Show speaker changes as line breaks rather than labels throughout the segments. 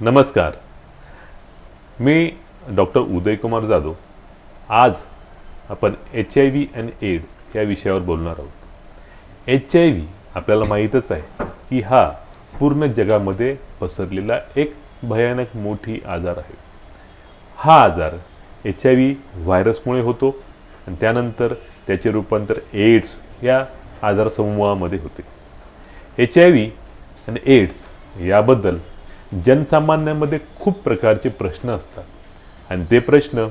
नमस्कार. मी डॉक्टर उदय कुमार जाधव. आज आपण HIV आणि एड्स या विषयावर बोलणार आहोत. HIV आपल्याला माहीतच आहे की हा पूर्ण जगामध्ये पसरलेला एक भयानक मोठी आजार आहे. हा आजार HIV व्हायरसमुळे होतो आणि त्यानंतर त्याचे रूपांतर एड्स या आजारसमूहामध्ये होते. HIV आणि एड्स याबद्दल जनसामान्यांमध्ये खूप प्रकारचे प्रश्न असतात आणि ते प्रश्न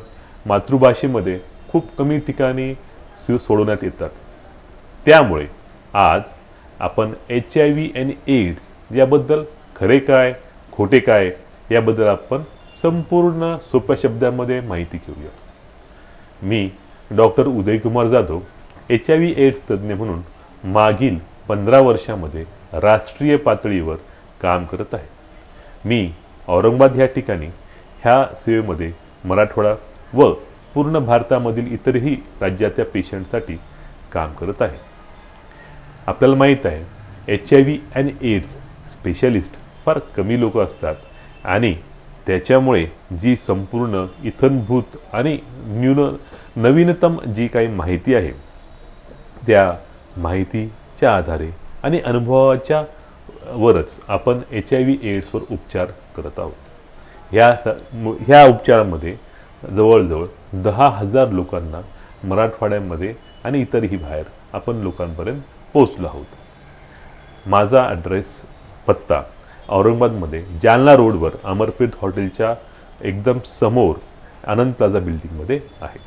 मातृभाषेमध्ये खूप कमी ठिकाणी सोडवण्यात येतात. त्यामुळे आज आपण HIV आणि एड्स याबद्दल खरे काय खोटे काय याबद्दल आपण संपूर्ण सोप्या शब्दांमध्ये माहिती घेऊया. मी doctor Uday Kumar Jadhav HIV AIDS तज्ज्ञ म्हणून मागील 15 वर्षामध्ये राष्ट्रीय पातळीवर काम करत आहे. मी औरंगाबाद या ठिकाणी ह्या सेवेमध्ये मराठवाडा व पूर्ण भारतामधील इतरही राज्याच्या पेशंटसाठी काम करत आहे. आपल्याला माहीत आहे HIV आणि एड्स स्पेशलिस्ट फार कमी लोक असतात आणि त्याच्यामुळे जी संपूर्ण इत्थंभूत आणि नवीनतम जी काही माहिती आहे त्या माहितीच्या आधारे आणि अनुभवाच्या वरच आपण HIV एड्सवर उपचार करत आहोत. ह्या उपचारामध्ये जवळजवळ 10,000 लोकांना मराठवाड्यामध्ये आणि इतरही बाहेर आपण लोकांपर्यंत पोहोचलो आहोत. माझा ॲड्रेस पत्ता औरंगाबादमध्ये जालना रोडवर अमरप्रीत हॉटेलच्या एकदम समोर आनंद प्लाझा बिल्डिंगमध्ये आहे.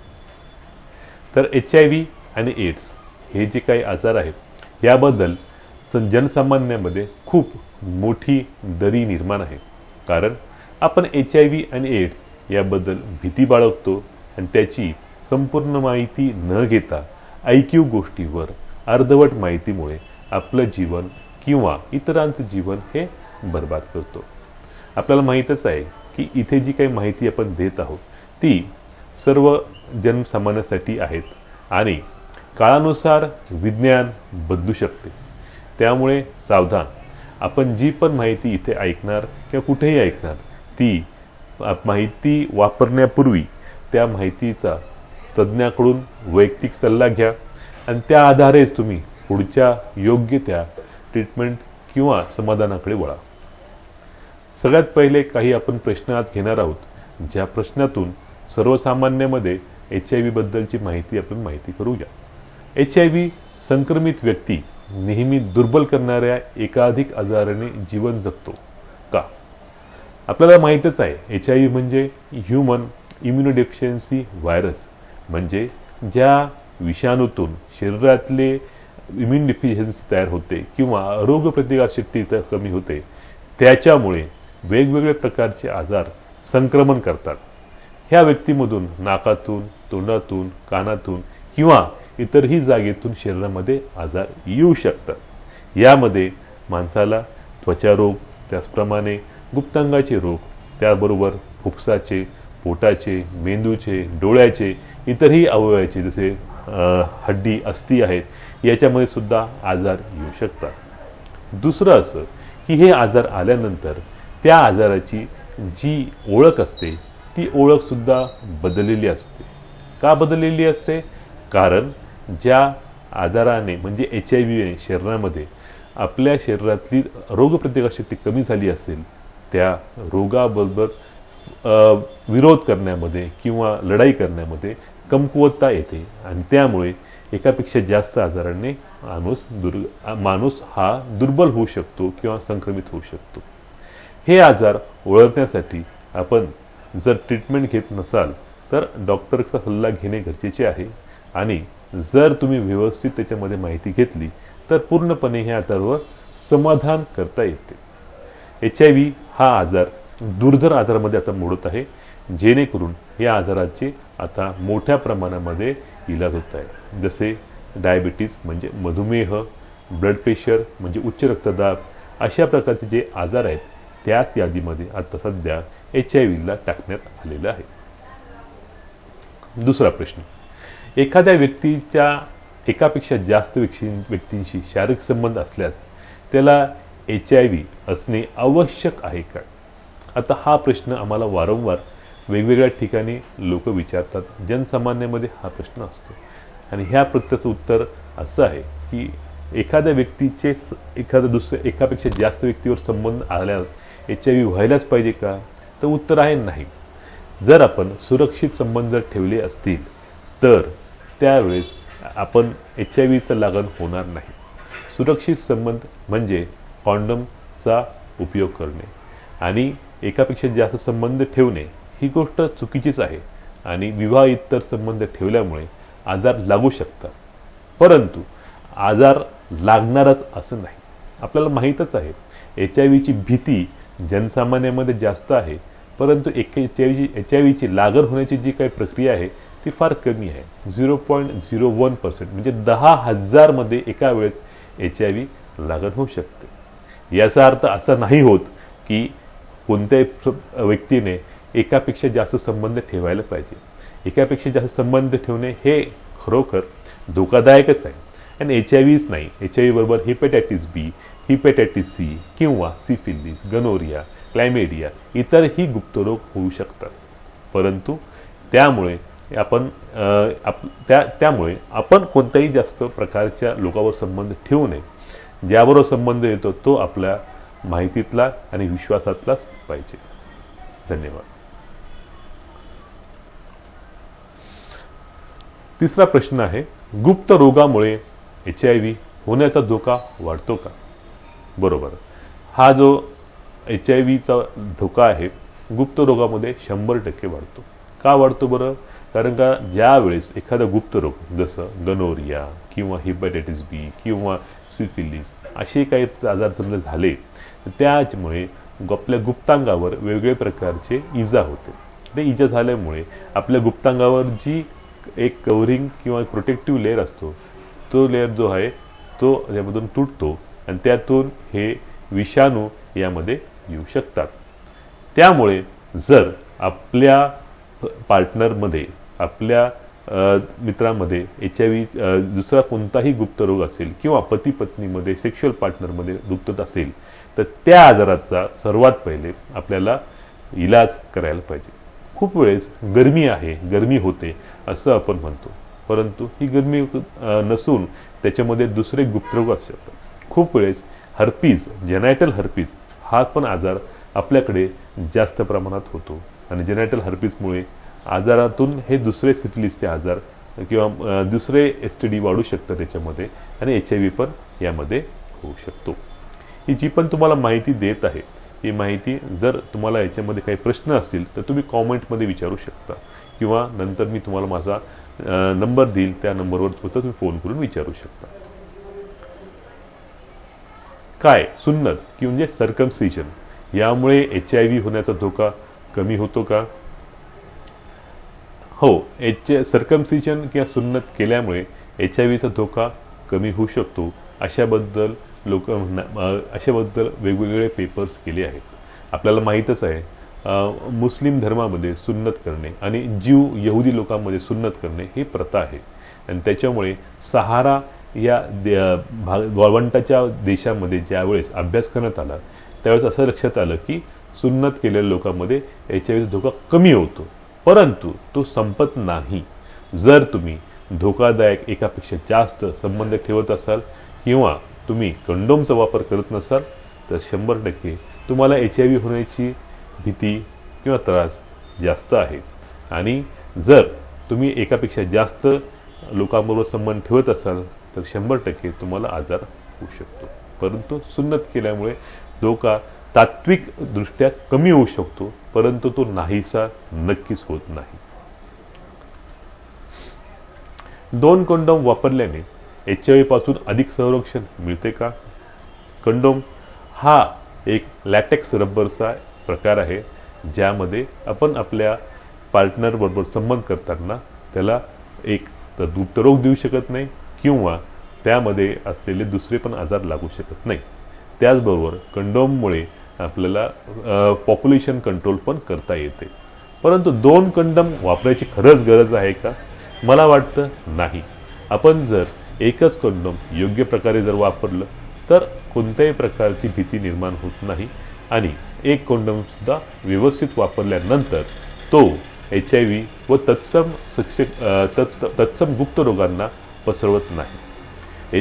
तर HIV आणि एड्स हे जे काही आजार आहेत याबद्दल जनसामान्यामध्ये खूप मोठी दरी निर्माण आहे. कारण आपण HIV आणि एड्स याबद्दल भीती बाळगतो आणि त्याची संपूर्ण माहिती न घेता ऐकीव गोष्टीवर अर्धवट माहितीमुळे आपलं जीवन किंवा इतरांचं जीवन हे बर्बाद करतो. आपल्याला माहीतच आहे की इथे जी काही माहिती आपण देत आहोत ती सर्व जनसामान्यासाठी आहेत आणि काळानुसार विज्ञान बदलू शकते. त्यामुळे सावधान. आपण जी पण माहिती इथे ऐकणार किंवा कुठेही ऐकणार ती माहिती वापरण्यापूर्वी त्या माहितीचा तज्ज्ञाकडून वैयक्तिक सल्ला घ्या आणि त्या आधारेच तुम्ही पुढच्या योग्य त्या ट्रीटमेंट किंवा समाधानाकडे वळा. सगळ्यात पहिले काही आपण प्रश्न आज घेणार आहोत ज्या प्रश्नातून सर्वसामान्यामध्ये HIV बद्दलची माहिती आपण माहिती करूया. HIV संक्रमित व्यक्ती नेहमी दुर्बल करणाऱ्या एकाधिक आजाराने जीवन जगतो का? आपल्याला माहीतच आहे HIV म्हणजे ह्यूमन इम्युनोडेफिशियन्सी व्हायरस, म्हणजे ज्या विषाणूतून शरीरातले इम्युन डेफिशियन्सी तयार होते किंवा रोगप्रतिकारशक्ती कमी होते त्याच्यामुळे वेगवेगळे प्रकारचे आजार संक्रमण करतात. ह्या व्यक्तीमधून नाकातून, तोंडातून, कानातून किंवा इतरही जागेतून शरीरामध्ये आजार येऊ शकतात. यामध्ये माणसाला त्वचारोग, त्याचप्रमाणे गुप्तांगाचे रोग, त्याबरोबर फुफ्साचे, पोटाचे, मेंदूचे, डोळ्याचे, इतरही अवयवाचे जसे हड्डी, अस्थी आहेत याच्यामध्ये सुद्धा आजार येऊ शकतात. दुसरं असं की हे आजार आल्यानंतर त्या आजाराची जी ओळख असते ती ओळखसुद्धा बदललेली असते. का बदललेली असते? कारण ज्या आजाराने म्हणजे HIV शरीरामध्ये आपल्या शरीरातली रोगप्रतिकारशक्ती कमी झाली असेल त्या रोगाबरोबर विरोध करण्यामध्ये किंवा लढाई करण्यामध्ये कमकुवतता येते आणि त्यामुळे एकापेक्षा जास्त आजारांनी माणूस हा दुर्बल होऊ शकतो किंवा संक्रमित होऊ शकतो. हे आजार ओळखण्यासाठी आपण जर ट्रीटमेंट घेत नसाल तर डॉक्टरचा सल्ला घेणे गरजेचे आहे आणि जर तुम्ही व्यवस्थित त्याच्यामध्ये माहिती घेतली तर पूर्णपणे ह्या आजारावर समाधान करता येते. HIV हा आजार दुर्धर आजारामध्ये आता मोडत आहे, जेणेकरून या आजाराचे आता मोठ्या प्रमाणामध्ये इलाज होत आहे. जसे डायबिटीज म्हणजे मधुमेह, ब्लड प्रेशर म्हणजे उच्च रक्तदाब, अशा प्रकारचे जे आजार आहेत त्याच यादीमध्ये आता सध्या HIVला टाकण्यात आलेलं आहे. दुसरा प्रश्न, एखाद्या व्यक्तीच्या एकापेक्षा जास्त व्यक्तींशी शारीरिक संबंध असल्यास त्याला HIV असणे आवश्यक आहे का? आता हा प्रश्न आम्हाला वारंवार वेगवेगळ्या ठिकाणी लोक विचारतात, जनसामान्यामध्ये हा प्रश्न असतो आणि ह्या प्रश्नाचं उत्तर असं आहे की एखाद्या व्यक्तीचे एकापेक्षा जास्त व्यक्तीवर संबंध आल्यास HIV व्हायलाच पाहिजे का? तर उत्तर आहे नाही. जर आपण सुरक्षित संबंध ठेवले असतील तर त्यावेळेस आपण HIVचं लागण होणार नाही. सुरक्षित संबंध म्हणजे कॉन्डमचा उपयोग करणे आणि एकापेक्षा जास्त संबंध ठेवणे ही गोष्ट चुकीचीच आहे आणि विवाह इतर संबंध ठेवल्यामुळे आजार लागू शकतात, परंतु आजार लागणारच असं नाही. आपल्याला माहीतच आहे HIVची भीती जनसामान्यामध्ये जास्त आहे, परंतु HIV लागण होण्याची जी काही प्रक्रिया आहे ती फार कमी आहे. 0.01% म्हणजे 10,000 मध्ये एका वेळेस HIV लागण होऊ शकते. याचा अर्थ असा नाही होत की कोणत्याही व्यक्तीने एकापेक्षा जास्त संबंध ठेवायला पाहिजे. एकापेक्षा जास्त संबंध ठेवणे हे खरोखर धोकादायकच आहे आणि HIVच नाही, HIV बरोबर हेपॅटायटिस B, हेपॅटायटिस C किंवा सिफिलिस, गनोरिया, क्लॅमेडिया इतरही गुप्तरोग होऊ शकतात. परंतु त्यामुळे आपण कोणत्याही जास्त प्रकारच्या लोकांवर संबंध ठेवू नये. ज्याबरोबर संबंध येतो तो आपल्या माहितीतला आणि विश्वासातलाच पाहिजे. धन्यवाद. तिसरा प्रश्न आहे, गुप्त रोगामुळे HIV होण्याचा धोका वाढतो का? बरोबर. हा जो HIVचा धोका आहे गुप्त रोगामध्ये 100% वाढतो. का वाढतो बरं? कारण का ज्या वेळेस एखादा गुप्त रोग जसं गनोरिया किंवा हेपॅटायटिस B किंवा सिफिलिस असे काही आजार समजा झाले तर त्यामुळे आपल्या गुप्तांगावर वेगवेगळ्या प्रकारचे इजा होते. ते इजा झाल्यामुळे आपल्या गुप्तांगावर जी एक कव्हरिंग किंवा प्रोटेक्टिव्ह लेअर असतो तो लेअर जो आहे तो त्यामधून तुटतो आणि त्यातून हे विषाणू यामध्ये येऊ शकतात. त्यामुळे जर आपल्या पार्टनरमध्ये आपल्या मित्रांमध्ये HIV दुसरा कोणताही गुप्त रोग असेल किंवा पती पत्नीमध्ये सेक्शुअल पार्टनरमध्ये गुप्त असेल तर त्या आजाराचा सर्वात पहिले आपल्याला इलाज करायला पाहिजे. खूप वेळेस गरमी होते असं आपण म्हणतो, परंतु ही गरमी नसून त्याच्यामध्ये दुसरे गुप्तरोग असू शकतात. खूप वेळेस हर्पीज, जेनायटल हर्पीज हा पण आजार आपल्याकडे जास्त प्रमाणात होतो आणि जेनायटल हर्पीजमुळे आजारातून हे दुसरे सिफिलिसचे आजार किंवा दुसरे STD वाढू शकतं त्याच्यामध्ये आणि HIV पण यामध्ये होऊ शकतो. ही जी पण तुम्हाला माहिती देत आहे ही माहिती जर तुम्हाला याच्यामध्ये काही प्रश्न असतील तर तुम्ही कॉमेंटमध्ये विचारू शकता किंवा नंतर मी तुम्हाला माझा नंबर देईल, त्या नंबरवर तुम्ही फोन करून विचारू शकता. काय सुन्नत की म्हणजे सर्कमसिजन यामुळे HIV होण्याचा धोका कमी होतो का? हो, सर्कमसिजन किंवा सुन्नत केल्यामुळे HIVचा धोका कमी होऊ शकतो. अशाबद्दल वेगवेगळे पेपर्स केले आहेत. आपल्याला माहीतच आहे मुस्लिम धर्मामध्ये सुन्नत करणे आणि यहुदी लोकांमध्ये सुन्नत करणे ही प्रथा आहे आणि त्याच्यामुळे सहारा या वाळवंटाच्या देशामध्ये ज्यावेळेस अभ्यास करण्यात आला त्यावेळेस असं लक्षात आलं की सुन्नत केलेल्या लोकांमध्ये HIVचा धोका कमी होतो, परंतु तो संपत नाही. जर तुम्ही धोकादायक एकापेक्षा जास्त संबंध ठेवत असाल किंवा तुम्ही कंडोमचा वापर करत नसाल तर 100% तुम्हाला HIV होण्याची भीती किंवा त्रास जास्त आहे. आणि जर तुम्ही एकापेक्षा जास्त लोकांबरोबर संबंध ठेवत असाल तर 100% तुम्हाला आजार होऊ शकतो, परंतु सुन्नत केल्यामुळे धोका तात्विक दृष्ट्या कमी होऊ शकतो, परंतु तो नाहीसा नक्कीच होत नाही. 2 कंडोम वापरल्याने HIV पासून अधिक संरक्षण मिळते का? कंडोम हा एक लॅटेक्स रबरचा प्रकार आहे ज्यामध्ये आपण आपल्या पार्टनर बरोबर संबंध करताना त्याला एक तर गुप्तरोग देऊ शकत नाही किंवा त्यामध्ये असलेले दुसरे पण आजार लागू शकत नाही. त्याचबरोबर कंडोममुळे आपल्याला पॉप्युलेशन कंट्रोल पण करता येते. परंतु 2 कंडोम वापरायची खरंच गरज आहे का? मला वाटतं नाही. आपण जर एकच कंडोम योग्य प्रकारे जर वापरलं तर कोणत्याही प्रकारची भीती निर्माण होत नाही आणि एक कंडोम सुद्धा व्यवस्थित वापरल्यानंतर तो HIV व तत्सम गुप्त रोगांना पसरवत नाही.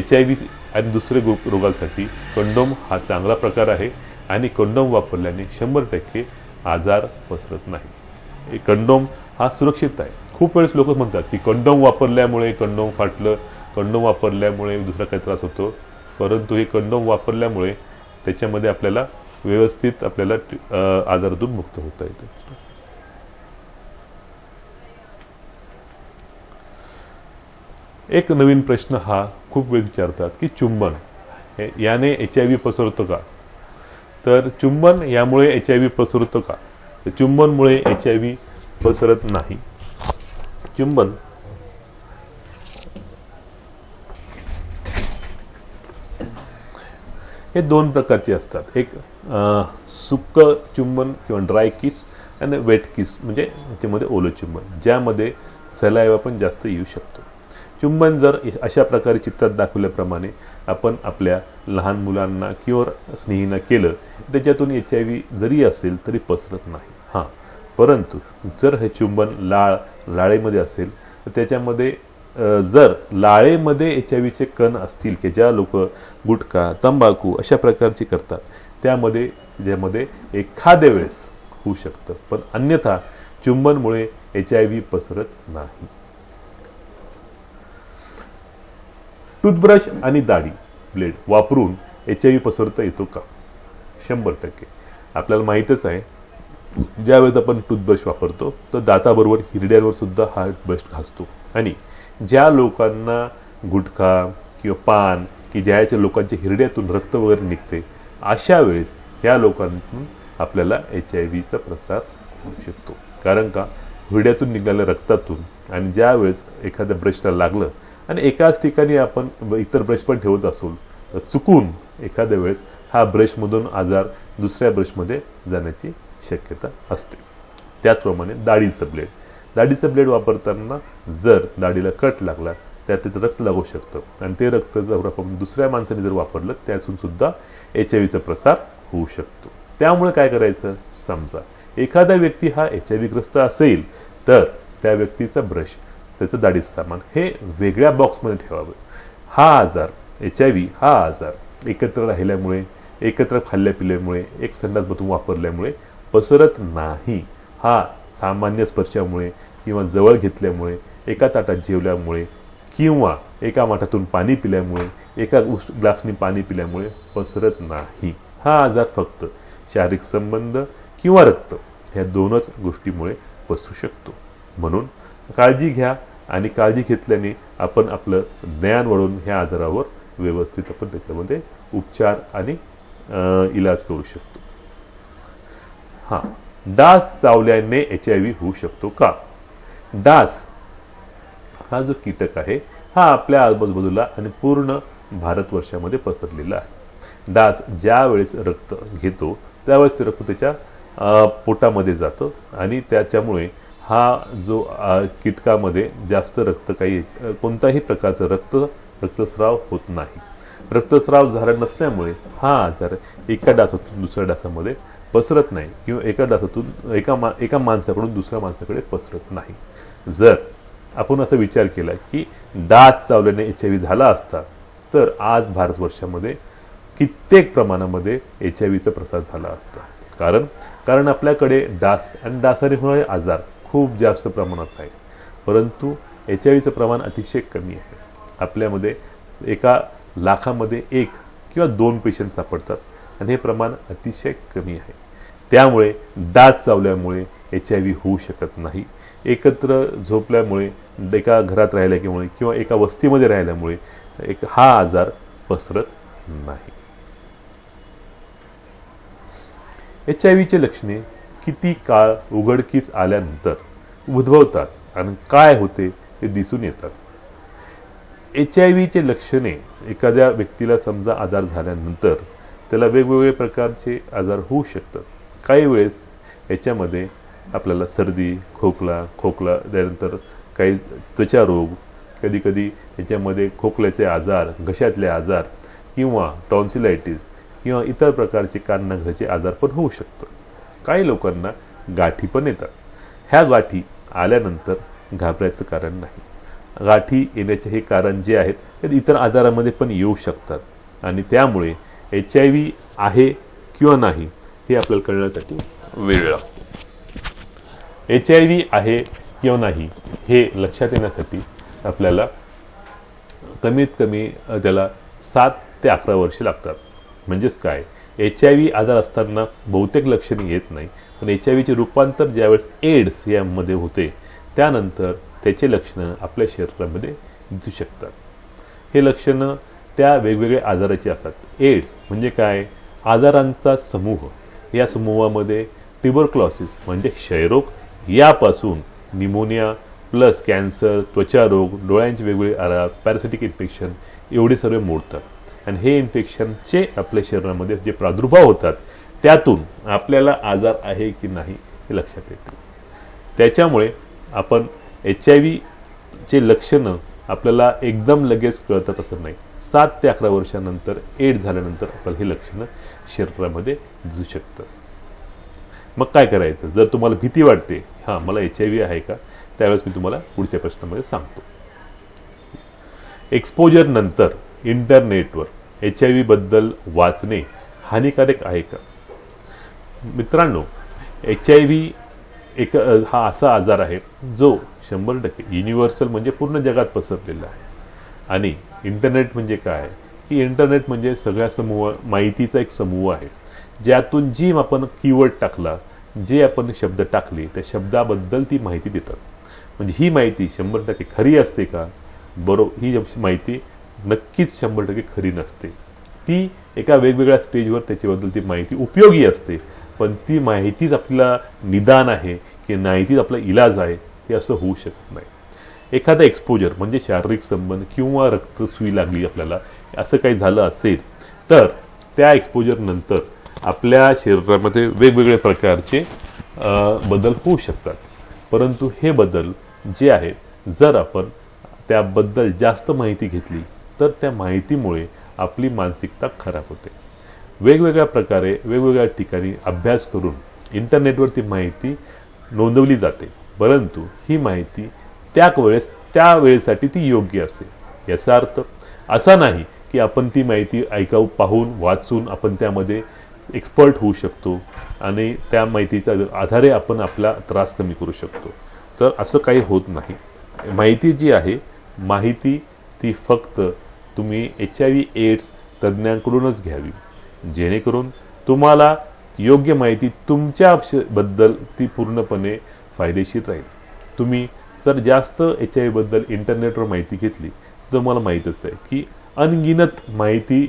HIV आणि दुसरे रोगांसाठी कंडोम हा चांगला प्रकार आहे आणि कंडोम वापरल्याने 100% आजार पसरत नाही. कंडोम हा सुरक्षित आहे. खूप वेळेस लोक म्हणतात की कंडोम वापरल्यामुळे कंडोम फाटलं, कंडोम वापरल्यामुळे दुसरा काही त्रास होतो, परंतु हे कंडोम वापरल्यामुळे त्याच्यामध्ये आपल्याला व्यवस्थित आजारातून मुक्त होता येते. एक नवीन प्रश्न हा खूप वेळ विचारतात की चुंबन याने HIV पसरतो का? तर चुंबन यामुळे HIV पसरतो का? तर चुंबनमुळे HIV पसरत नाही. चुंबन हे दोन प्रकारचे असतात. एक सुक्क चुंबन किंवा ड्राय किस आणि वेट किस, म्हणजे त्याच्यामध्ये ओलं चुंबन ज्यामध्ये सलाइवा पण जास्त येऊ शकतो. चुंबन जर अशा प्रकारे चित्रात दाखवल्याप्रमाणे आपण आपल्या लहान मुलांना किंवा स्नेहींना केलं, त्याच्यातून HIV जरी असेल तरी पसरत नाही. हां, परंतु जर हे चुंबन लाळेमध्ये असेल तर त्याच्यामध्ये जर लाळेमध्ये HIVचे कण असतील की ज्या लोक गुटखा, तंबाखू अशा प्रकारचे करतात, ज्यामध्ये एखाद्या वेळेस होऊ शकतं, पण अन्यथा चुंबनमुळे HIV पसरत नाही. टूथब्रश आणि दाढी ब्लेड वापरून HIV पसरता येतो का? 100%. आपल्याला माहीतच आहे, ज्यावेळेस आपण टूथब्रश वापरतो तर दाताबरोबर हिरड्यांवर सुद्धा हा ब्रश घासतो, आणि ज्या लोकांना गुटखा किंवा पान की ज्याच्या लोकांच्या हिरड्यातून रक्त वगैरे निघते, अशा वेळेस या लोकांतून आपल्याला HIVचा प्रसार होऊ शकतो. कारण का, हिरड्यातून निघालेल्या रक्तातून आणि ज्या वेळेस एखाद्या ब्रशला लागलं आणि एकाच ठिकाणी आपण इतर ब्रश पण ठेवत असू तर चुकून एखाद्या वेळेस हा ब्रशमधून आजार दुसऱ्या ब्रशमध्ये जाण्याची शक्यता असते. त्याचप्रमाणे दाढीचं ब्लेड वापरताना जर दाढीला कट लागला, त्यात रक्त लागू शकतं आणि ते रक्त जर आपण दुसऱ्या माणसाने जर वापरलं त्यातून सुद्धा HIVचा प्रसार होऊ शकतो. त्यामुळे काय करायचं, समजा एखादा व्यक्ती हा HIV ग्रस्त असेल तर त्या व्यक्तीचा ब्रश, त्याचं दाढीचं सामान हे वेगळ्या बॉक्समध्ये ठेवावं. हा आजार HIV हा आजार एकत्र राहिल्यामुळे, एकत्र खाल्ल्या पिल्यामुळे, एक संडास बाथरूम वापरल्यामुळे पसरत नाही. हा सामान्य स्पर्शामुळे किंवा जवळ घेतल्यामुळे, एका ताटात जेवल्यामुळे किंवा एका माठातून पाणी पिल्यामुळे, एका ग्लासनी पाणी पिल्यामुळे पसरत नाही. हा आजार फक्त शारीरिक संबंध किंवा रक्त ह्या दोनच गोष्टीमुळे पसरू शकतो. म्हणून काळजी घ्या, आणि काळजी घेतल्याने आपण आपलं ज्ञान वाढवून ह्या आजारावर व्यवस्थित आपण त्याच्यामध्ये उपचार आणि इलाज करू शकतो. हां, डास चावल्याने HIV होऊ शकतो का? डास हा जो कीटक आहे हा आपल्या आजूबाजूला आणि पूर्ण भारतवर्षामध्ये पसरलेला आहे. डास ज्या वेळेस रक्त घेतो त्यावेळेस ते रक्त त्याच्या पोटामध्ये जातं आणि त्याच्यामुळे हा जो कीटकामध्ये जास्त रक्त कोणताही प्रकारचं रक्तस्राव होत नाही. रक्तस्राव झाला नसल्यामुळे हा आजार एका डासातून दुसऱ्या डासामध्ये पसरत नाही किंवा एका डासातून एका माणसाकडून दुसऱ्या माणसाकडे पसरत नाही. जर आपण असा विचार केला की डास चावल्याने HIV झाला असता तर आज भारतवर्षामध्ये कित्येक प्रमाणामध्ये HIVचा प्रसार झाला असता. कारण आपल्याकडे डास आणि डासाने होणारे आजार खूप जास्त प्रमाणात आहे, परंतु HIVचं प्रमाण अतिशय कमी आहे. आपल्यामध्ये एका लाखामध्ये 1 किंवा 2 पेशंट सापडतात आणि हे प्रमाण अतिशय कमी आहे. त्यामुळे डास चावल्यामुळे HIV होऊ शकत नाही. एकत्र झोपल्यामुळे, एका घरात राहिल्यामुळे किंवा एका वस्तीमध्ये राहिल्यामुळे हा आजार पसरत नाही. HIVचे लक्षणे किती काळ उघडकीस आल्यानंतर उद्भवतात आणि काय होते ते दिसून येतात. HIVचे लक्षणे एखाद्या व्यक्तीला समजा आजार झाल्यानंतर त्याला वेगवेगळे प्रकारचे आजार होऊ शकतात. काही वेळेस याच्यामध्ये आपल्याला सर्दी, खोकला त्यानंतर काही त्वचा रोग, कधी याच्यामध्ये खोकल्याचे आजार, घशातले आजार किंवा टॉन्सिलायटिस किंवा इतर प्रकारचे कानाघराचे आजार पण होऊ शकतात. काही लोकांना गाठी पण येतात. ह्या गाठी आल्यानंतर घाबरायचं कारण नाही. गाठी येण्याचे हे कारण जे आहेत ते इतर आजारामध्ये पण येऊ शकतात आणि त्यामुळे HIV आहे किंवा नाही हे आपल्याला कळण्यासाठी वेळ लागतो. HIV आहे किंवा नाही हे लक्षात येण्यासाठी आपल्याला कमीत कमी त्याला 7 ते 11 वर्षे लागतात. म्हणजेच काय, HIV आजार असताना बहुतेक लक्षणे येत नाही, पण HIVचे रूपांतर ज्यावेळेस एड्स यामध्ये होते त्यानंतर त्याचे लक्षणं आपल्या शरीरामध्ये दिसू शकतात. हे लक्षणं त्या वेगवेगळ्या आजाराची असतात. एड्स म्हणजे काय, आजारांचा समूह. या समूहामध्ये ट्युबरक्लोसिस म्हणजे क्षयरोग यापासून निमोनिया प्लस कॅन्सर, त्वचारोग, डोळ्यांचे वेगवेगळे आजार, पॅरासिटिक इन्फेक्शन एवढे सर्व मोडतात. आणि हे इन्फेक्शनचे आपल्या शरीरामध्ये जे प्रादुर्भाव होतात त्यातून आपल्याला आजार आहे की नाही हे लक्षात येते. त्याच्यामुळे आपण HIVचे लक्षणं आपल्याला एकदम लगेच कळतात असं नाही. 7 ते 11 वर्षानंतर एड्स झाल्यानंतर आपल्याला हे लक्षणं शरीरामध्ये दिसू शकतं. मग काय करायचं, जर तुम्हाला भीती वाटते हां मला HIV आहे का, त्यावेळेस मी तुम्हाला पुढच्या प्रश्नामध्ये सांगतो. एक्सपोजर नंतर इंटरनेटवर HIV बद्दल वाचणे हानिकारक आहे का? मित्रांनो, HIV एक हा असा आजार आहे जो 100% युनिव्हर्सल म्हणजे पूर्ण जगात पसरलेला आहे. आणि इंटरनेट म्हणजे काय की इंटरनेट म्हणजे सगळ्या समूह माहितीचा एक समूह आहे, ज्यातून जी आपण कीवर्ड टाकला, जे आपण शब्द टाकले त्या शब्दाबद्दल ती माहिती देतात. म्हणजे ही माहिती 100% खरी असते का? बरोबर, ही माहिती नक्कीच 100% खरी नसते. ती एका वेगवेगळ्या स्टेजवर त्याच्याबद्दल ती माहिती उपयोगी असते, पण ती माहितीच आपला निदान आहे की नाही तीच आपला इलाज आहे हे असं होऊ शकत नाही. एखादा एक्सपोजर म्हणजे शारीरिक संबंध किंवा रक्तसुई लागली आपल्याला असं काही झालं असेल तर त्या एक्सपोजर नंतर आपल्या शरीरामध्ये वेगवेगळ्या प्रकारचे बदल होऊ शकतात. परंतु हे बदल जे आहेत जर आपण त्याबद्दल जास्त माहिती घेतली तर त्या माहितीमुळे आपली मानसिकता खराब होते. वेगवेगळ्या प्रकारे वेगवेगळ्या ठिकाणी अभ्यास करून इंटरनेटवर ती माहिती नोंदवली जाते, परंतु ही माहिती त्या वेळेसाठी ती योग्य असते. याचा अर्थ असा नाही की आपण ती माहिती ऐकावं, पाहून, वाचून आपण त्यामध्ये एक्सपर्ट होऊ शकतो आणि त्या माहितीच्या आधारे आपण आपला त्रास कमी करू शकतो. तर असं काही होत नाही. माहिती जी आहे माहिती ती फक्त तुम्ही HIV एड्स तज्ज्ञांकडूनच घ्यावी, जेणेकरून तुम्हाला योग्य माहिती तुमच्याबद्दल ती पूर्णपणे फायदेशीर राहील. तुम्ही जर जास्त HIV बद्दल इंटरनेटवर माहिती घेतली तर तुम्हाला माहीतच आहे की अनगिनत माहिती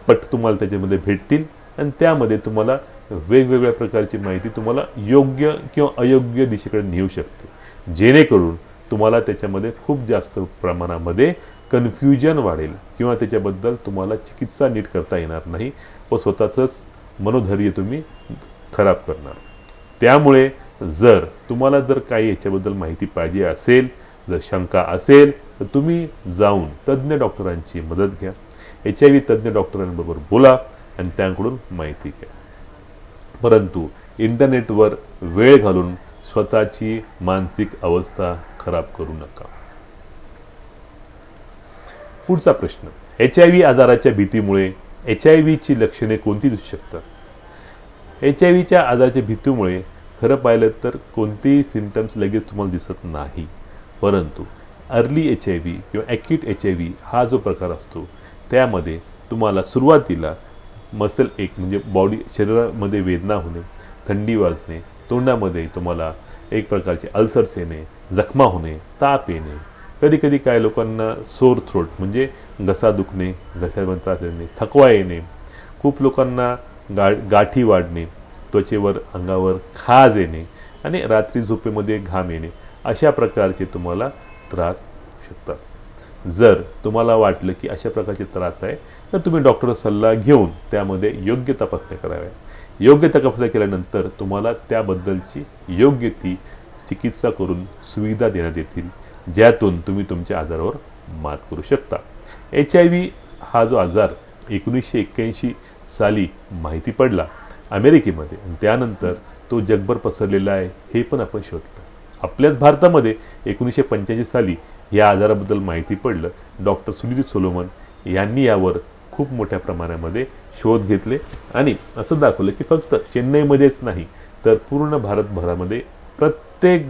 पट तुम्हाला त्याच्यामध्ये भेटतील आणि त्यामध्ये तुम्हाला वेगवेगळ्या प्रकारची माहिती तुम्हाला योग्य किंवा अयोग्य दिशेकडे नेऊ शकते, जेणेकरून तुम्हाला त्याच्यामध्ये खूप जास्त प्रमाणामध्ये कन्फ्युजन वाढेल किंवा त्याच्याबद्दल तुम्हाला चिकित्सा नीट करता येणार नाही व स्वतःचंच मनोधैर्य तुम्ही खराब करणार. त्यामुळे जर तुम्हाला काही याच्याबद्दल माहिती पाहिजे असेल, जर शंका असेल तर तुम्ही जाऊन तज्ज्ञ डॉक्टरांची मदत घ्या. HIV तज्ज्ञ डॉक्टरांबरोबर बोला आणि त्यांकडून माहिती घ्या. परंतु इंटरनेटवर वेळ घालून स्वतःची मानसिक अवस्था खराब करू नका. पुढचा प्रश्न, HIV आजाराच्या भीतीमुळे HIVची लक्षणे कोणती दिसू शकतात? HIVच्या आजाराच्या भीतीमुळे खरं पाहिलं तर कोणतेही सिम्पटम्स लगेच तुम्हाला दिसत नाही, परंतु अर्ली HIV किंवा ॲक्यूट HIV हा जो प्रकार असतो त्यामध्ये तुम्हाला सुरुवातीला मसल एक म्हणजे बॉडी शरीरामध्ये वेदना होणे, थंडी वाजणे, तोंडामध्ये तुम्हाला एक प्रकारचे अल्सर्स येणे, जखमा होणे, ताप येणे, कधी कधी काय लोकांना सोर थ्रोट म्हणजे घसा दुखणे, घशामध्ये त्रास येणे, थकवा येणे, खूप लोकांना गाठी वाढणे, त्वचेवर अंगावर खाज येणे आणि रात्री झोपेमध्ये घाम येणे, अशा प्रकारचे तुम्हाला त्रास होऊ शकतात. जर तुम्हाला वाटलं की अशा प्रकारचे त्रास आहे तर तुम्ही डॉक्टरचा सल्ला घेऊन त्यामध्ये योग्य तपासण्या कराव्या. योग्य तपासण्या केल्यानंतर तुम्हाला त्याबद्दलची योग्य ती चिकित्सा करून सुविधा देण्यात येतील, ज्यातून तुम्ही तुमच्या आजारावर मात करू शकता. HIV हा जो आजार 1981 साली माहिती पडला अमेरिकेमध्ये, आणि त्यानंतर तो जगभर पसरलेला आहे हे पण आपण शोधलं. आपल्याच भारतामध्ये 1985 साली या आजाराबद्दल माहिती पडलं. डॉक्टर सुनील सोलोमन यांनी यावर खूप मोठ्या प्रमाणामध्ये शोध घेतले आणि असं दाखवलं की फक्त चेन्नईमध्येच नाही तर पूर्ण भारतभरामध्ये प्रत्येक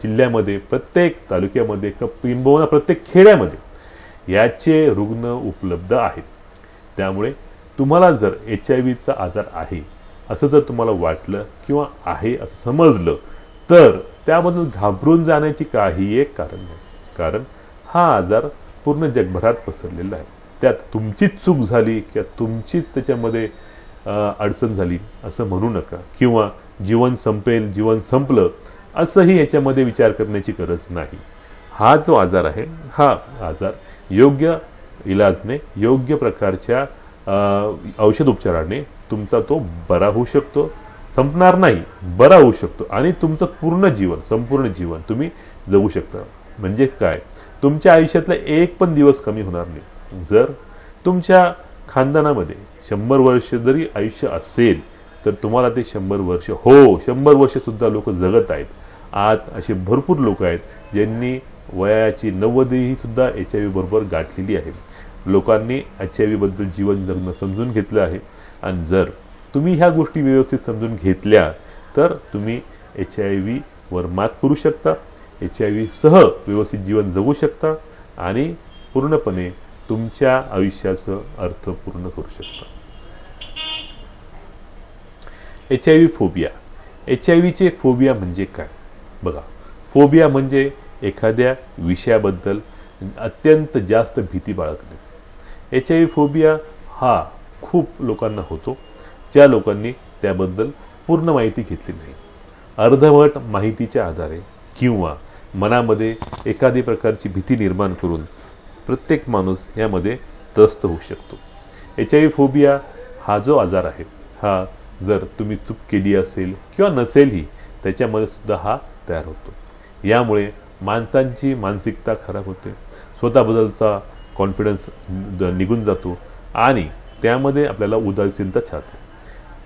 जिल्ह्यामध्ये, प्रत्येक तालुक्यामध्ये, किंबहुना प्रत्येक खेड्यामध्ये याचे रुग्ण उपलब्ध आहेत. त्यामुळे तुम्हाला जर HIV चा आजार आहे असं जर तुम्हाला वाटलं किंवा आहे असं समजलं तर त्याबद्दल घाबरून जाण्याची काही एक कारण नाही. कारण हा आजार पूर्ण जगभरात पसरलेला आहे. त्यात तुमचीच चूक झाली किंवा तुमचीच त्याच्यामध्ये अडचण झाली असं म्हणू नका, किंवा जीवन संपेल, जीवन संपलं असंही याच्यामध्ये विचार करण्याची गरज नाही. हा जो आजार आहे हा आजार योग्य इलाजने, योग्य प्रकारच्या औषध उपचाराने तुमचा तो बरा होऊ शकतो. संपणार नाही, बरा होऊ शकतो आणि तुमचं पूर्ण जीवन, संपूर्ण जीवन तुम्ही जगू शकता. म्हणजे काय, तुमच्या आयुष्यातला एक पण दिवस कमी होणार नाही. जर तुमच्या खानदानामध्ये 100 वर्ष जरी आयुष्य असेल तर तुम्हाला ते 100 वर्ष, हो 100 वर्ष सुद्धा लोक जगत आहेत. आज असे भरपूर लोक आहेत ज्यांनी वयाची 90 सुद्धा HIV बरोबर गाठलेली आहे. लोकांनी HIV बद्दल जीवन जगणं समजून घेतलं आहे. आणि जर तुम्ही ह्या गोष्टी व्यवस्थित समजून घेतल्या तर तुम्ही HIV वर मात करू शकता, HIV सह व्यवस्थित जीवन जगू शकता आणि पूर्णपणे तुमच्या आयुष्याचं अर्थ पूर्ण करू शकता. HIV phobia. HIV चे फोबिया म्हणजे काय? बघा, फोबिया म्हणजे एखाद्या विषयाबद्दल अत्यंत जास्त भीती बाळगणे. HIV फोबिया हा खूप लोकांना होतो ज्या लोकांनी त्याबद्दल पूर्ण माहिती घेतली नाही. अर्धवट माहितीच्या आधारे किंवा मनामध्ये एखादी प्रकारची भीती निर्माण करून प्रत्येक माणूस यामध्ये त्रस्त होऊ शकतो. HIV फोबिया हा जो आजार आहे हा जर तुम्ही चूक केली असेल किंवा नसेलही त्याच्यामध्ये सुद्धा हा तयार होतो. यामुळे माणसांची मानसिकता खराब होते, स्वतःबद्दलचा कॉन्फिडन्स निघून जातो आणि त्यामध्ये आपल्याला उदासीनता छाते.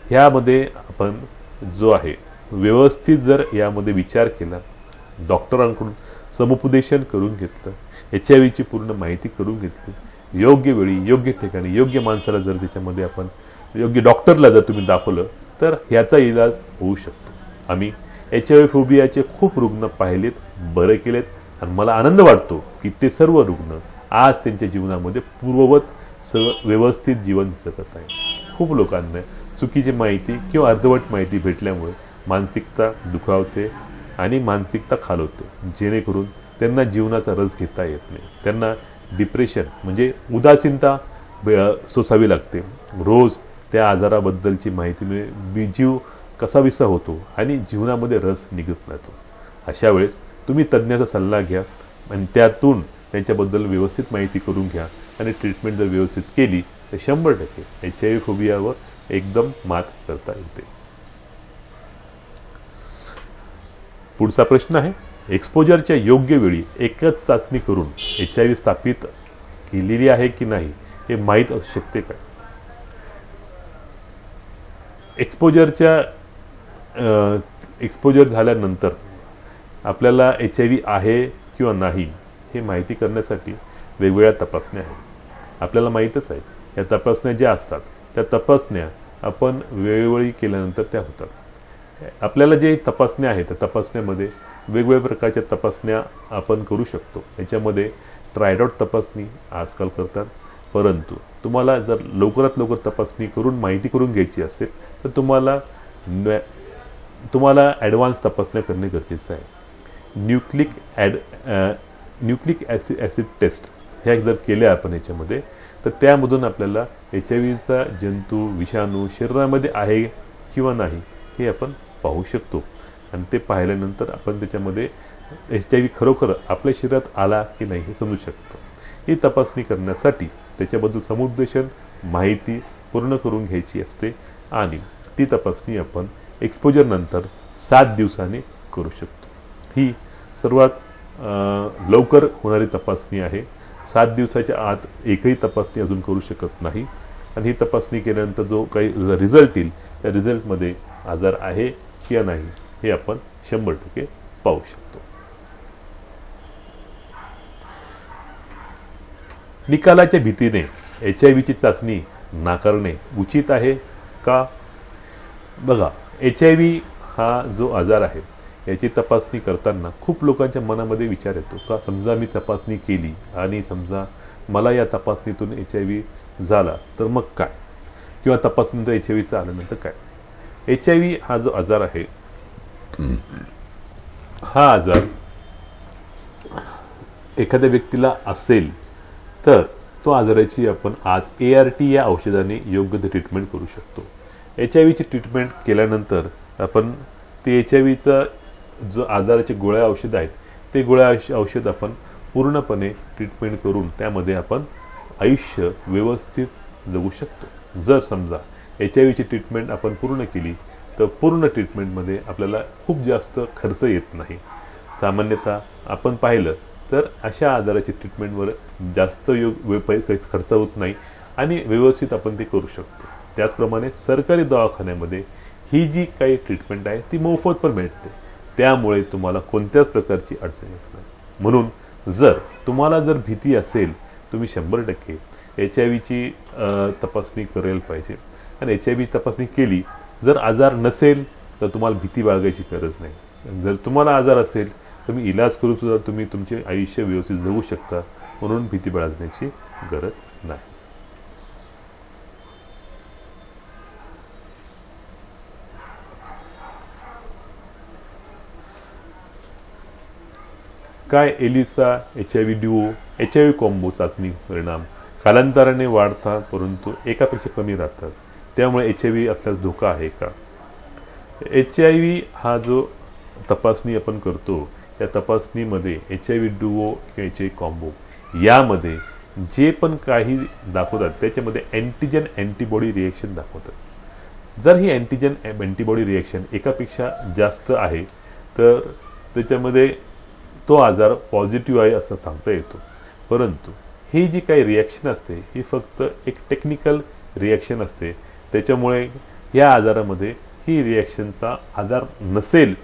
ह्यामध्ये आपण जो आहे व्यवस्थित जर यामध्ये विचार केला, डॉक्टरांकडून समुपदेशन करून घेतलं, HIV पूर्ण माहिती करून घेतली, योग्य वेळी, योग्य ठिकाणी, योग्य माणसाला जर त्याच्यामध्ये आपण योग्य डॉक्टरला जर तुम्ही दाखवलं तर ह्याचा इलाज होऊ शकतो. आम्ही HIV फोबियाचे खूप रुग्ण पाहिलेत, बरे केलेत आणि मला आनंद वाटतो की ते सर्व रुग्ण आज त्यांच्या जीवनामध्ये पूर्ववत व्यवस्थित जीवन जगत आहे. खूप लोकांना चुकीची माहिती किंवा अर्धवट माहिती भेटल्यामुळे मानसिकता दुखावते आणि मानसिकता खालवते, जेणेकरून त्यांना जीवनाचा रस घेता येत नाही. त्यांना डिप्रेशन म्हणजे उदासीनता सोसावी लागते. रोज त्या आजाराबद्दलची माहितीने जीव कसाविसा होतो आणि जीवनामध्ये रस निघत राहतो. अशा वेळेस तुम्ही तज्ज्ञाचा सल्ला घ्या आणि त्यातून त्यांच्याबद्दल व्यवस्थित माहिती करून घ्या आणि ट्रीटमेंट जर व्यवस्थित केली तर 100% HIV फोबियावर एकदम मात करता येते. पुढचा प्रश्न आहे, एक्सपोजरच्या योग्य वेळी एकच चाचणी करून HIV स्थापित केलेली आहे की नाही हे माहीत असू शकते का? एक्सपोजर झाल्यानंतर आपल्याला HIV आहे किंवा नाही हे माहिती करण्यासाठी वेगवेगळ्या तपासण्या आहेत. आपल्याला माहीतच आहे या तपासण्या ज्या असतात त्या तपासण्या आपण वेळोवेळी केल्यानंतर त्या होतात. आपल्याला जे तपासण्या आहेत त्या तपासण्यामध्ये वेगवेगळ्या प्रकारच्या तपासण्या आपण करू शकतो. याच्यामध्ये ट्रायडॉट तपासणी आजकाल करतात, परंतु तुम्हाला जर लवकरात लवकर तपासणी करून माहिती करून घ्यायची असेल तर तुम्हाला ॲडव्हान्स तपासण्या करणे गरजेचं आहे. न्यूक्लिक ॲसिड टेस्ट ह्या जर केल्या आपण याच्यामध्ये तर त्यामधून आपल्याला HIVचा जंतू, विषाणू शरीरामध्ये आहे किंवा नाही हे आपण पाहू शकतो. आणि ते पाहिल्यानंतर आपण त्याच्यामध्ये HIV खरोखर आपल्या शरीरात आला की नाही हे समजू शकतो. ही तपासणी करण्यासाठी त्याच्याबद्दल समुपदेशन माहिती पूर्ण करून घ्यायची असते आणि ती तपासणी आपण एक्सपोजर नंतर 7 दिवसांनी करू शकतो. ही सर्वात लवकर होणारी तपासणी आहे. 7 दिवसाच्या आत एकही तपासणी अजून करू शकत नाही. आणि ही तपासणी केल्यानंतर जो काही रिझल्ट येईल त्या रिझल्टमध्ये आजार आहे किंवा नाही हे आपण 100% पाहू शकतो. निकालाच्या भीतीने HIV चाचणी नाकारणे उचित आहे का? बघा, HIV हा जो आजार आहे याची तपासणी करताना खूप लोकांच्या मनामध्ये विचार येतो का समजा मी तपासणी केली आणि समजा मला या तपासणीतून HIV झाला तर मग काय, किंवा तपासणीनंतर HIVचं आल्यानंतर काय. HIV हा जो आजार आहे हा आजार एखाद्या व्यक्तीला असेल तर तो आजाराची आपण आज ART या औषधाने योग्य ते ट्रीटमेंट करू शकतो. HIVची ट्रीटमेंट केल्यानंतर आपण ते HIVचा जो आजाराचे गोळ्या औषध आहेत ते गोळ्या औषध आपण पूर्णपणे ट्रीटमेंट करून त्यामध्ये आपण आयुष्य व्यवस्थित जगू शकतो. जर समजा HIVची ट्रीटमेंट आपण पूर्ण केली तर पूर्ण ट्रीटमेंटमध्ये आपल्याला खूप जास्त खर्च येत नाही. सामान्यतः आपण पाहिलं तर अशा आजाराची ट्रीटमेंटवर जास्त खर्च होत नाही आणि व्यवस्थित आपण ते करू शकतो. त्याचप्रमाणे सरकारी दवाखान्यामध्ये ही जी काही ट्रीटमेंट आहे ती मोफत पण मिळते, त्यामुळे तुम्हाला कोणत्याच प्रकारची अडचण येत नाही. म्हणून जर तुम्हाला भीती असेल तुम्ही 100% HIVची तपासणी करायला पाहिजे. आणि HIV तपासणी केली, जर आजार नसेल तर तुम्हाला भीती बाळगायची गरज नाही. जर तुम्हाला आजार असेल तुम्ही इलाज करून सुद्धा तुम्ही तुमचे आयुष्य व्यवस्थित जगू शकता, म्हणून भीती बाळगण्याची गरज नाही. काय Elisa HIV duo HIV combo चाचणी परिणाम कालांतराने वाढतात परंतु एकापेक्षा कमी राहतात, त्यामुळे HIV असल्यास धोका आहे का? HIV हा जो तपासणी आपण करतो त्या तपासणीमध्ये HIV ड्युओ किंवा HIV कॉम्बो यामध्ये जे पण काही दाखवतात त्याच्यामध्ये अँटीजन अँटीबॉडी रिएक्शन दाखवतात. जर ही अँटीजन अँटीबॉडी रिएक्शन एकापेक्षा जास्त आहे तर त्याच्यामध्ये तो आजार पॉझिटिव्ह आहे असं सांगता येतो. परंतु ही जी काही रिॲक्शन असते ही फक्त एक टेक्निकल रिॲक्शन असते, त्याच्यामुळे या आजारामध्ये ही रिॲक्शनचा आजार नसेल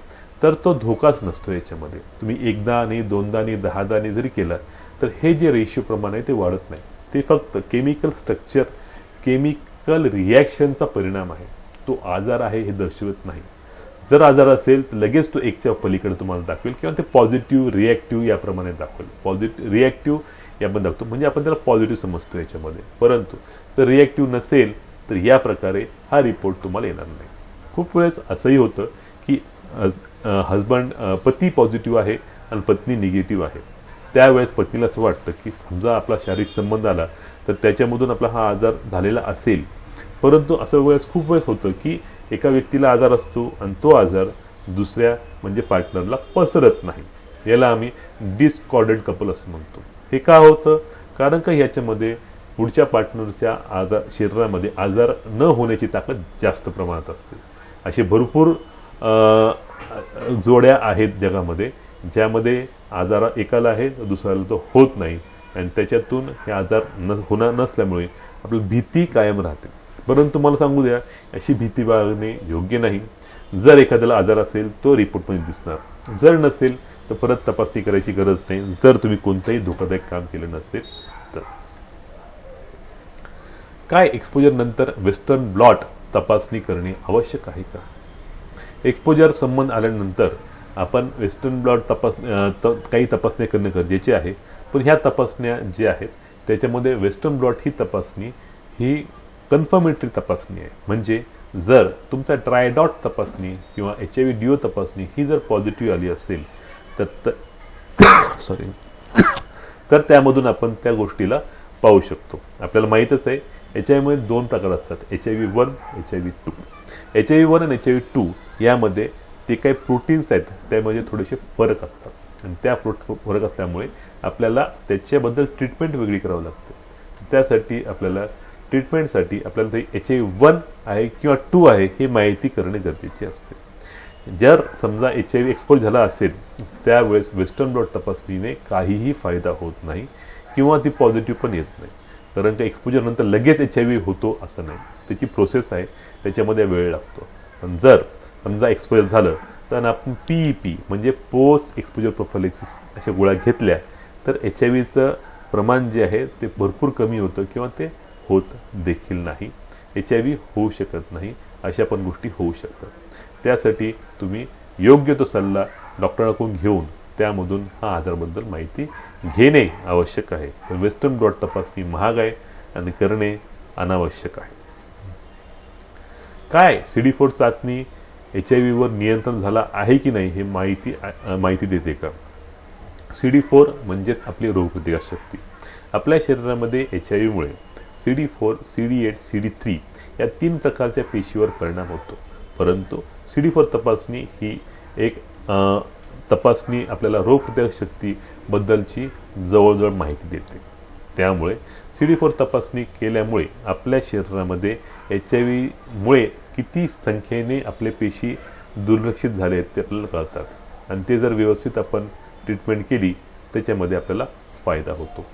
तर तो धोकाच नसतो. याच्यामध्ये तुम्ही एकदा आणि दोनदा आणि 10दा जरी केला तर हे जे रेशो प्रमाण आहे ते वाढत नाही. ते फक्त केमिकल स्ट्रक्चर केमिकल रिॲक्शनचा परिणाम आहे, तो आजार आहे हे दर्शवत नाही. जर आजार असेल तर लगेच तो एकच्या पलीकडे तुम्हाला दाखवेल किंवा ते पॉझिटिव्ह रिॲक्टिव्ह याप्रमाणे दाखवेल. पॉझिटिव्ह रिॲक्टिव्ह यामध्ये दाखवतो म्हणजे आपण त्याला पॉझिटिव्ह समजतो याच्यामध्ये. परंतु जर रिॲक्टिव्ह नसेल तर या प्रकारे हा रिपोर्ट तुम्हाला येणार नाही. खूप वेळेस असंही होतं की पती पॉझिटिव्ह आहे आणि पत्नी निगेटिव्ह आहे. त्यावेळेस पत्नीला असं वाटतं की समजा आपला शारीरिक संबंध आला तर त्याच्यामधून आपला हा आजार झालेला असेल. परंतु असं खूप वेळेस होतं की एका व्यक्तीला आजार असतो आणि तो आजार दुसऱ्या म्हणजे पार्टनरला पसरत नाही. याला आम्ही डिस्कॉर्डंट कपल असं म्हणतो. हे का होतं? कारण का याच्यामध्ये पुढच्या पार्टनरच्या शरीरामध्ये आजार न होण्याची ताकद जास्त प्रमाणात असते. असे भरपूर जोड्या आहेत जगामध्ये ज्यामध्ये आजार एकाला आहे तर दुसऱ्याला तो होत नाही आणि त्याच्यातून हे आजार होणार नसल्यामुळे आपली भीती कायम राहते. परंतु मला सांगू द्या, अशी भीती बाळगणे योग्य नाही. जर एखाद्याला आजार असेल तो रिपोर्टमध्ये दिसणार, जर नसेल तर परत तपासणी करायची गरज नाही, जर तुम्ही कोणतंही धोकादायक काम केलं नसेल तर. काय एक्सपोजर नंतर वेस्टर्न ब्लॉट तपासणी करणे आवश्यक आहे का? एक्सपोजर संबंध आल्यानंतर आपण वेस्टर्न ब्लॉट काही तपासण्या करणे गरजेचे आहे. पण ह्या तपासण्या ज्या आहेत त्याच्यामध्ये वेस्टर्न ब्लॉट ही तपासणी ही कन्फर्मेटरी तपासणी आहे. म्हणजे जर तुमचा ट्रायडॉट तपासणी किंवा HIV ड्युओ तपासणी ही जर पॉझिटिव्ह आली असेल तर त्यामधून आपण त्या गोष्टीला पाहू शकतो. आपल्याला माहीतच आहे HIV मध्ये 2 प्रकार असतात, HIV-1, HIV-2. HIV-1 आणि HIV-2 यामध्ये ते काही प्रोटीन्स आहेत त्यामध्ये थोडेसे फरक असतात आणि त्या फरक असल्यामुळे आपल्याला त्याच्याबद्दल ट्रीटमेंट वेगळी करावी लागते. त्यासाठी आपल्याला ट्रीटमेंटसाठी आपल्याला HIV-1 आहे किंवा 2 आहे हे माहिती करणे गरजेचे असते. जर समजा HIV एक्सपोज झाला असेल त्यावेळेस वेस्टर्न ब्लॉट तपासणीने काहीही फायदा होत नाही किंवा ती पॉझिटिव्ह पण येत नाही. कारण का एक्सपोजर नंतर लगेच HIV होतो असं नाही, त्याची प्रोसेस आहे, त्याच्यामध्ये वेळ लागतो. पण जर समजा एक्सपोजर झालं तर आपण PEP म्हणजे पोस्ट एक्सपोजर प्रोफायलिसिस अशा गोळ्या घेतल्या तर HIVचं प्रमाण जे आहे ते भरपूर कमी होतं किंवा ते होत देखील नाही. HIV होऊ शकत नाही, अशा पण गोष्टी होऊ शकतात. त्यासाठी तुम्ही योग्य तो सल्ला डॉक्टरांकडून घेऊन त्यामधून हा आजाराबद्दल माहिती घेणे आवश्यक आहे. वेस्टर्न ब्लॉट तपासणी महाग आहे आणि करणे अनावश्यक आहे. काय CD4 चाचणी HIV वर नियंत्रण झाला आहे की नाही हे माहिती देते का? CD4 म्हणजेच आपली रोगप्रतिकारशक्ती. आपल्या शरीरामध्ये HIV मुळे CD4, CD8, CD3 या 3 प्रकारच्या पेशीवर परिणाम होतो. परंतु CD4 तपासणी ही एक तपासणी आपल्याला रोगप्रतिकारशक्ती बद्दलची जवळजवळ माहिती देते. त्यामुळे CD4 तपासणी केल्यामुळे आपल्या शरीरामध्ये HIV मुळे किती संख्येने आपले पेशी दुर्लक्षित झाले आहेत ते आपल्याला कळतात आणि ते जर व्यवस्थित आपण ट्रीटमेंट केली त्याच्यामध्ये आपल्याला फायदा होतो.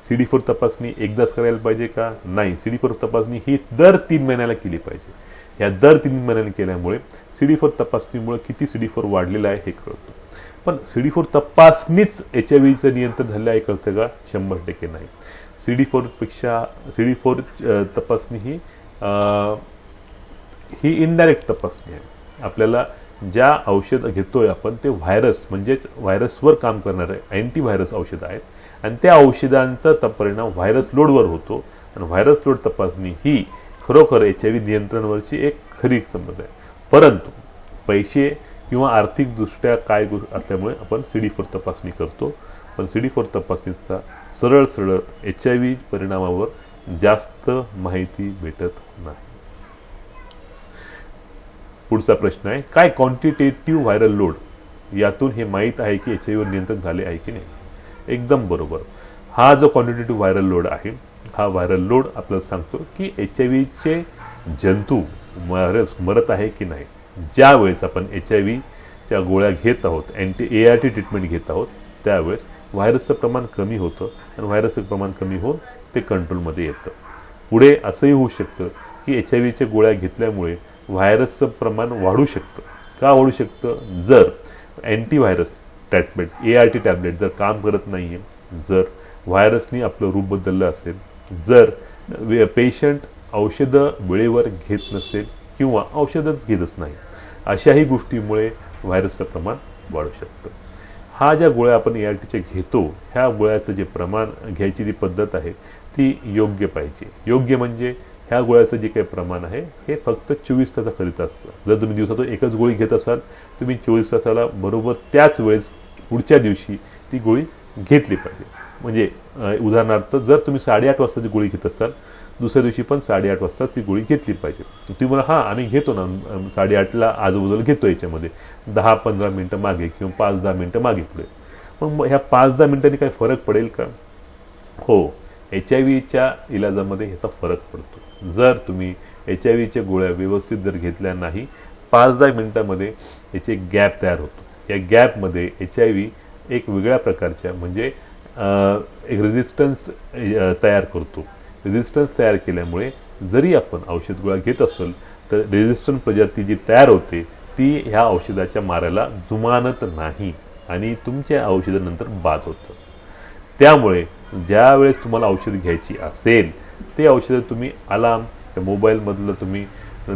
CD4 तपासणी एकदाच करायला पाहिजे का? नाही, CD4 तपासणी ही दर 3 महिन्याला केली पाहिजे. या दर 3 महिन्याला केल्यामुळे CD4 तपासणीमुळे किती CD4 वाढलेला आहे हे कळतं. पण CD4 तपासणीच HIVचं नियंत्रण झालं आहे कळतं का? 100% नाही. CD4 तपासणी ही इनडायरेक्ट तपासणी आहे. आपल्याला ज्या औषध घेतोय आपण ते व्हायरस म्हणजेच व्हायरसवर काम करणारे अँटीव्हायरस औषध आहेत आणि त्या औषधांचा परिणाम व्हायरस लोडवर होतो आणि व्हायरस लोड तपासणी ही खरोखर HIV नियंत्रणावरची एक खरी समज आहे. परंतु पैसे किंवा आर्थिकदृष्ट्या काय असल्यामुळे आपण CD4 तपासणी करतो. पण CD4 तपासणीचा सरळ HIV परिणामावर जास्त माहिती भेटत नाही. पुढचा प्रश्न आहे, काय क्वांटिटेटिव्ह व्हायरल लोड यातून हे माहीत आहे की HIV वर नियंत्रण झाले आहे की नाही? एकदम बरोबर. हा जो क्वांटिटेटिव्ह व्हायरल लोड आहे हा व्हायरल लोड आपल्याला सांगतो की HIVचे जंतू मरत आहे की नाही. ज्या वेळेस आपण HIVच्या गोळ्या घेत आहोत, ART ट्रीटमेंट घेत आहोत, त्यावेळेस व्हायरसचं प्रमाण कमी होतं आणि व्हायरसचं प्रमाण कमी होऊन ते कंट्रोलमध्ये येतं. पुढे असंही होऊ शकतं की HIVच्या गोळ्या घेतल्यामुळे व्हायरसचं प्रमाण वाढू शकतं. का वाढू शकतं? जर अँटीव्हायरस ट्रीटमेंट ART टॅबलेट जर काम करत नाही आहे, जर व्हायरसनी आपलं रूप बदललं असेल, जर पेशंट औषधं वेळेवर घेत नसेल किंवा औषधच घेतच नाही, अशाही गोष्टीमुळे व्हायरसचं प्रमाण वाढू शकतं. हा ज्या गोळ्या आपण ARTच्या घेतो ह्या गोळ्याचं जे प्रमाण घ्यायची जी पद्धत आहे ती योग्य पाहिजे. योग्य म्हणजे ह्या गोळ्याचं जे काही प्रमाण आहे हे फक्त 24 तासाकरिता असतं. जर तुम्ही दिवसातून एकच गोळी घेत असाल तुम्ही 24 तासाला बरोबर त्याच वेळेस पुढच्या दिवशी ती गोळी घेतली पाहिजे. म्हणजे उदाहरणार्थ जर तुम्ही 8:30 वाजताची गोळी घेत असाल दुसऱ्या दिवशी पण 8:30 वाजताच ती गोळी घेतली पाहिजे. तुम्ही मला हां आम्ही घेतो ना 8:30ला आजूबाजूला घेतो, याच्यामध्ये 10-15 मिनटं मागे किंवा 5-10 मिनटं मागे पुढे. मग ह्या 5-10 मिनिटांनी काही फरक पडेल का? हो, HIVच्या इलाजामध्ये ह्याचा फरक पडतो. जर तुम्ही HIVच्या गोळ्या व्यवस्थित जर घेतल्या नाही 5-10 मिनिटांमध्ये याचे गॅप तयार होतो. या गॅपमध्ये HIV एक वेगळ्या प्रकारच्या म्हणजे एक रेझिस्टन्स तयार करतो. रेझिस्टन्स तयार केल्यामुळे जरी आपण औषध गोळ्या घेत असेल तर रेझिस्टन्स प्रजाती जी तयार होते ती ह्या औषधाच्या मारायला जुमानत नाही आणि तुमच्या औषधानंतर बाद होतं. त्यामुळे ज्या वेळेस तुम्हाला औषध घ्यायची असेल ते औषधं तुम्ही अलार्म त्या मोबाईलमधलं तुम्ही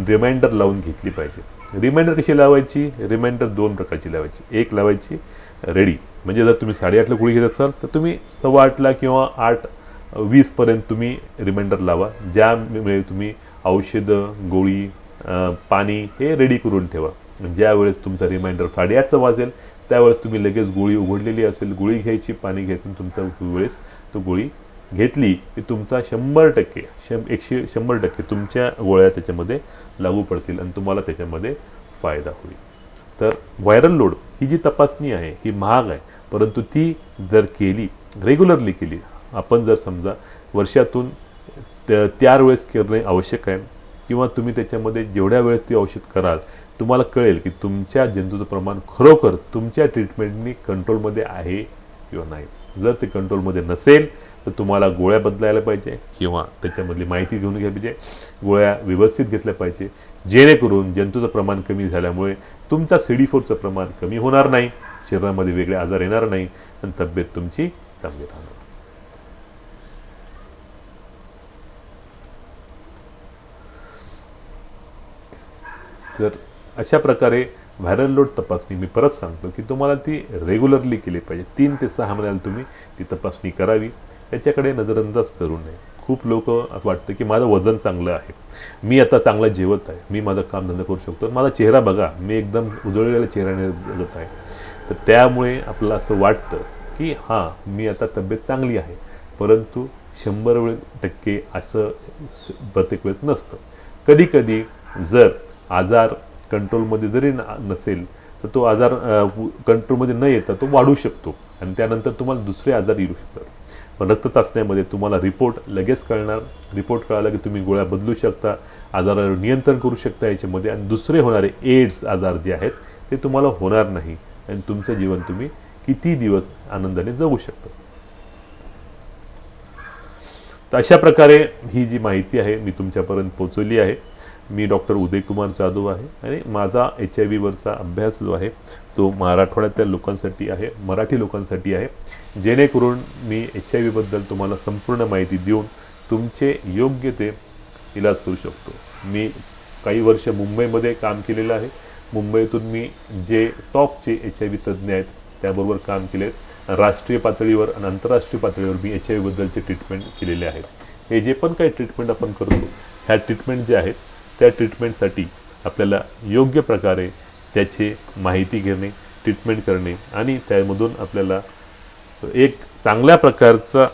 रिमाइंडर लावून घेतली पाहिजे. रिमाइंडर कशी लावायची? रिमाइंडर 2 प्रकारची लावायची. एक लावायची रेडी, म्हणजे जर तुम्ही 8:30ला गोळी घेत असाल तर तुम्ही 8:15 किंवा 8:20 पर्यंत तुम्ही रिमाइंडर लावा. ज्यामुळे तुम्ही औषधं, गोळी, पाणी हे रेडी करून ठेवा. ज्या वेळेस तुमचा रिमाइंडर 8:30चा वाजेल त्यावेळेस तुम्ही लगेच गोळी उघडलेली असेल, गोळी घ्यायची, पाणी घ्यायचं, तुमच्या वेळेस तो गोळी घेतली की तुमचा 100% तुमच्या गोळ्या त्याच्यामध्ये लागू पडतील आणि तुम्हाला त्याच्यामध्ये फायदा होईल. तर व्हायरल लोड ही जी तपासणी आहे ही महाग आहे, परंतु ती जर केली, रेग्युलरली केली, आपण जर समजा वर्षातून 4 वेळेस करणे आवश्यक आहे किंवा तुम्ही त्याच्यामध्ये जेवढ्या वेळेस ती औषध कराल तुम्हाला कळेल की तुमच्या जंतूचं प्रमाण खरोखर तुमच्या ट्रीटमेंटनी कंट्रोलमध्ये आहे किंवा नाही. जर ते कंट्रोलमध्ये नसेल तर तुम्हाला गोळ्या बदलायला पाहिजे किंवा त्याच्यामधली माहिती घेऊन घ्यायला पाहिजे, गोळ्या व्यवस्थित घेतल्या पाहिजे, जेणेकरून जंतूचं प्रमाण कमी झाल्यामुळे तुमचा CD4चं प्रमाण कमी होणार नाही, शरीरामध्ये वेगळे आजार येणार नाही आणि तब्येत तुमची चांगली राहणार. तर अशा प्रकारे व्हायरल लोड तपासणी मी परत सांगतो की तुम्हाला ती रेग्युलरली केली पाहिजे. 3 ते 6 महिन्याला तुम्ही ती तपासणी करावी, त्याच्याकडे नजरअंदाज करू नये. खूप लोक वाटतं की माझं वजन चांगलं आहे, मी आता चांगलं जेवत आहे, मी माझं कामधंदा करू शकतो, माझा चेहरा बघा, मी एकदम उजळलेल्या चेहऱ्याने जगत आहे. तर त्यामुळे आपल्याला असं वाटतं की हां मी आता तब्येत चांगली आहे, परंतु 100% असं प्रत्येक वेळेस नसतं. कधीकधी जर आजार कंट्रोलमध्ये जरी नसेल तर तो आजार कंट्रोलमध्ये न येता तो वाढू शकतो आणि त्यानंतर तुम्हाला दुसरे आजार येऊ शकतात. पण रक्त चाचण्यामध्ये तुम्हाला रिपोर्ट लगेच कळणार, रिपोर्ट कळाला की तुम्ही गोळ्या बदलू शकता, आजारावर नियंत्रण करू शकता याच्यामध्ये, आणि दुसरे होणारे एड्स आजार जे आहेत ते तुम्हाला होणार नाही आणि तुमचं जीवन तुम्ही किती दिवस आनंदाने जगू शकता. तर अशा प्रकारे ही जी माहिती आहे मी तुमच्यापर्यंत पोहोचवली आहे. मी डॉक्टर उदय कुमार जाधव आहे आणि माझा HIV वरचा अभ्यास जो आहे तो मराठवाड्यातल्या लोकांसाठी आहे, मराठी लोकांसाठी आहे, जेणेकरून मी HIV बद्दल तुम्हाला संपूर्ण माहिती देऊन तुमचे योग्य ते इलाज करू शकतो. मी काही वर्ष मुंबईमध्ये काम केलेलं आहे. मुंबईतून मी जे टॉपचे HIV तज्ज्ञ आहेत त्याबरोबर काम केले. राष्ट्रीय पातळीवर आणि आंतरराष्ट्रीय पातळीवर मी HIV बद्दलचे ट्रीटमेंट केलेले आहेत. हे जे पण काही ट्रीटमेंट आपण करतो, ह्या ट्रीटमेंट जे आहेत त्या ट्रीटमेंटसाठी आपल्याला योग्य प्रकारे त्याची माहिती घेणे, ट्रीटमेंट करणे आणि त्यामधून आपल्याला एक चांगल्या प्रकारचं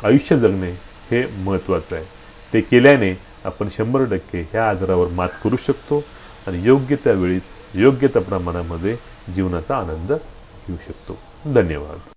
आयुष्य जगणे हे महत्त्वाचं आहे. ते केल्याने आपण 100% ह्या आजारावर मात करू शकतो आणि योग्य त्या वेळी योग्य त्या प्रमाणामध्ये जीवनाचा आनंद घेऊ शकतो. धन्यवाद.